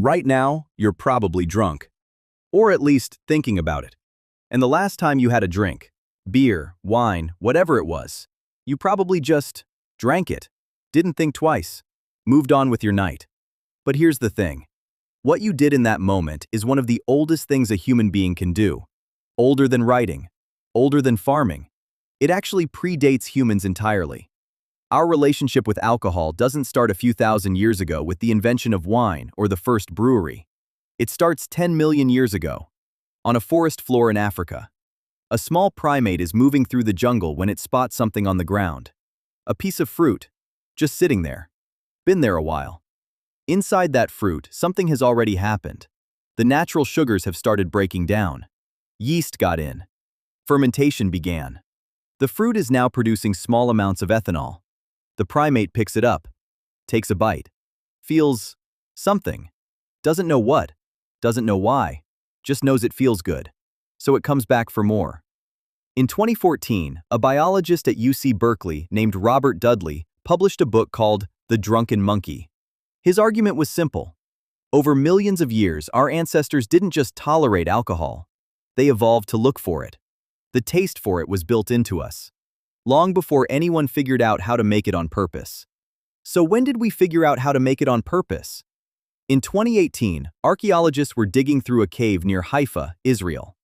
Right now, you're probably drunk. Or at least thinking about it. And the last time you had a drink, beer, wine, whatever it was, you probably just drank it, didn't think twice, moved on with your night. But here's the thing. What you did in that moment is one of the oldest things a human being can do. Older than writing, older than farming. It actually predates humans entirely. Our relationship with alcohol doesn't start a few thousand years ago with the invention of wine or the first brewery. It starts 10 million years ago, on a forest floor in Africa. A small primate is moving through the jungle when it spots something on the ground. A piece of fruit, just sitting there. Been there a while. Inside that fruit, something has already happened. The natural sugars have started breaking down. Yeast got in. Fermentation began. The fruit is now producing small amounts of ethanol. The primate picks it up, takes a bite, feels something, doesn't know what, doesn't know why, just knows it feels good. So it comes back for more. In 2014, a biologist at UC Berkeley named Robert Dudley published a book called The Drunken Monkey. His argument was simple. Over millions of years, our ancestors didn't just tolerate alcohol. They evolved to look for it. The taste for it was built into us, long before anyone figured out how to make it on purpose. So when did we figure out how to make it on purpose? In 2018, archaeologists were digging through a cave near Haifa, Israel.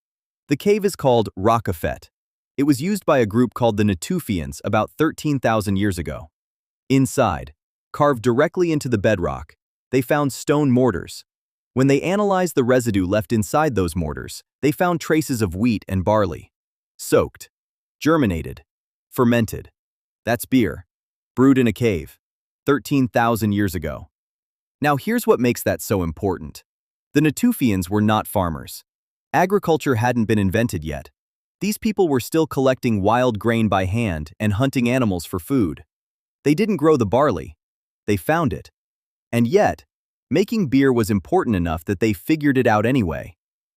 The cave is called Raqefet. It was used by a group called the Natufians about 13,000 years ago. Inside, carved directly into the bedrock, they found stone mortars. When they analyzed the residue left inside those mortars, they found traces of wheat and barley. Soaked, germinated, fermented. That's beer, brewed in a cave, 13,000 years ago. Now here's what makes that so important. The Natufians were not farmers. Agriculture hadn't been invented yet. These people were still collecting wild grain by hand and hunting animals for food. They didn't grow the barley. They found it. And yet, making beer was important enough that they figured it out anyway.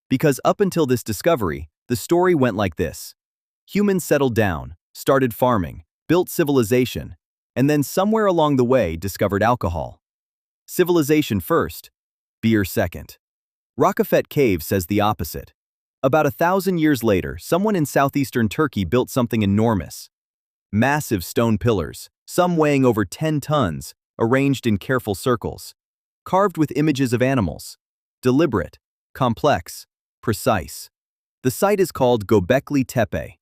Because up until this discovery, the story went like this. Humans settled down, started farming, built civilization, and then somewhere along the way discovered alcohol. Civilization first, beer second. Raqefet Cave says the opposite. About 1,000 years later, someone in southeastern Turkey built something enormous. Massive stone pillars, some weighing over 10 tons, arranged in careful circles, carved with images of animals. Deliberate, complex, precise. The site is called Göbekli Tepe.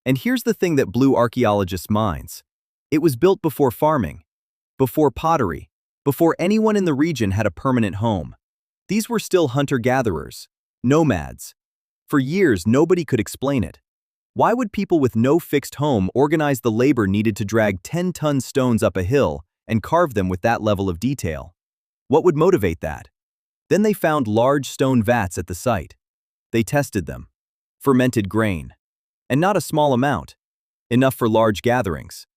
And here's the thing that blew archaeologists' minds. It was built before farming, before pottery, before anyone in the region had a permanent home. These were still hunter-gatherers, nomads. For years, nobody could explain it. Why would people with no fixed home organize the labor needed to drag 10-ton stones up a hill and carve them with that level of detail? What would motivate that? Then they found large stone vats at the site. They tested them. Fermented grain. And not a small amount. Enough for large gatherings.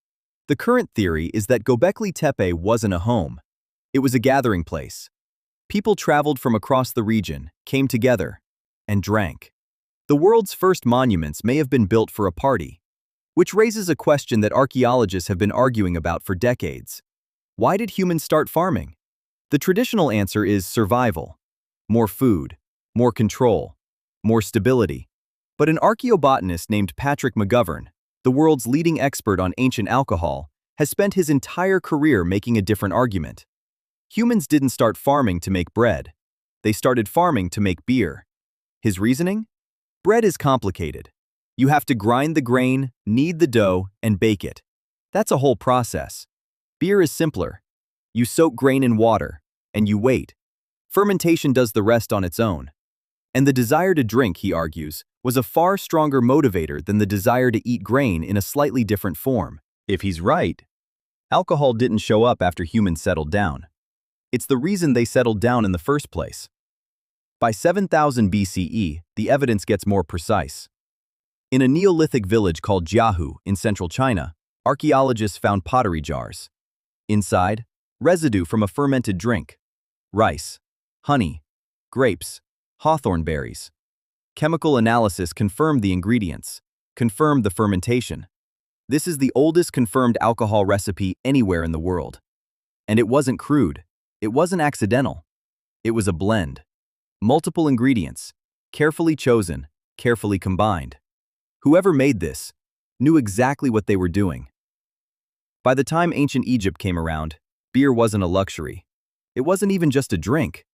The current theory is that Göbekli Tepe wasn't a home. It was a gathering place. People traveled from across the region, came together, and drank. The world's first monuments may have been built for a party, which raises a question that archaeologists have been arguing about for decades. Why did humans start farming? The traditional answer is survival. More food, more control, more stability. But an archaeobotanist named Patrick McGovern, the world's leading expert on ancient alcohol, has spent his entire career making a different argument. Humans didn't start farming to make bread. They started farming to make beer. His reasoning? Bread is complicated. You have to grind the grain, knead the dough, and bake it. That's a whole process. Beer is simpler. You soak grain in water, and you wait. Fermentation does the rest on its own. And the desire to drink, he argues, was a far stronger motivator than the desire to eat grain in a slightly different form. If he's right, alcohol didn't show up after humans settled down. It's the reason they settled down in the first place. By 7000 BCE, the evidence gets more precise. In a Neolithic village called Jiahu in central China, archaeologists found pottery jars. Inside, residue from a fermented drink. Rice, honey, grapes, hawthorn berries. Chemical analysis confirmed the ingredients, confirmed the fermentation. This is the oldest confirmed alcohol recipe anywhere in the world. And it wasn't crude. It wasn't accidental. It was a blend. Multiple ingredients, carefully chosen, carefully combined. Whoever made this knew exactly what they were doing. By the time ancient Egypt came around, beer wasn't a luxury. It wasn't even just a drink.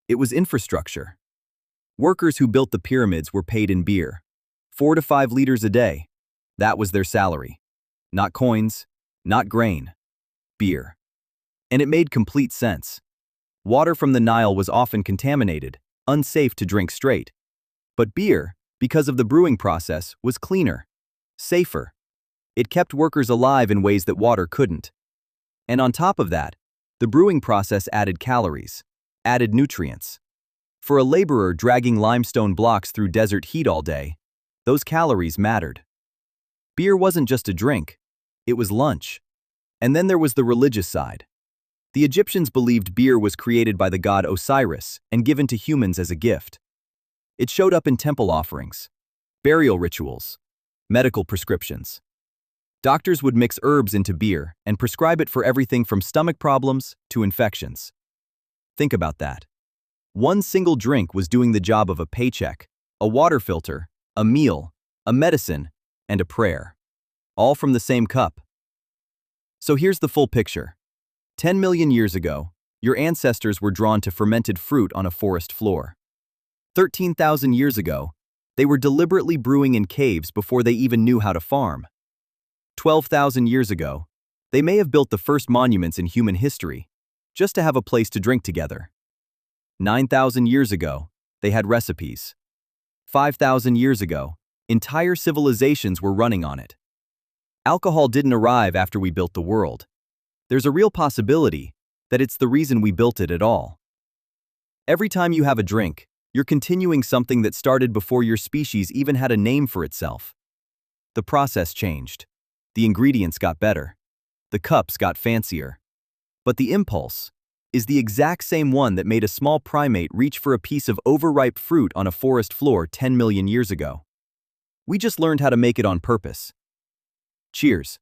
It was infrastructure. Workers who built the pyramids were paid in beer. 4 to 5 liters a day. That was their salary. Not coins, not grain. Beer. And it made complete sense. Water from the Nile was often contaminated, unsafe to drink straight. But beer, because of the brewing process, was cleaner, safer. It kept workers alive in ways that water couldn't. And on top of that, the brewing process added calories, added nutrients. For a laborer dragging limestone blocks through desert heat all day, those calories mattered. Beer wasn't just a drink, it was lunch. And then there was the religious side. The Egyptians believed beer was created by the god Osiris and given to humans as a gift. It showed up in temple offerings, burial rituals, medical prescriptions. Doctors would mix herbs into beer and prescribe it for everything from stomach problems to infections. Think about that. One single drink was doing the job of a paycheck, a water filter, a meal, a medicine, and a prayer. All from the same cup. So here's the full picture. 10 million years ago, your ancestors were drawn to fermented fruit on a forest floor. 13,000 years ago, they were deliberately brewing in caves before they even knew how to farm. 12,000 years ago, they may have built the first monuments in human history, just to have a place to drink together. 9,000 years ago, they had recipes. 5,000 years ago, entire civilizations were running on it. Alcohol didn't arrive after we built the world. There's a real possibility that it's the reason we built it at all. Every time you have a drink, you're continuing something that started before your species even had a name for itself. The process changed. The ingredients got better. The cups got fancier. But the impulse is the exact same one that made a small primate reach for a piece of overripe fruit on a forest floor 10 million years ago. We just learned how to make it on purpose. Cheers.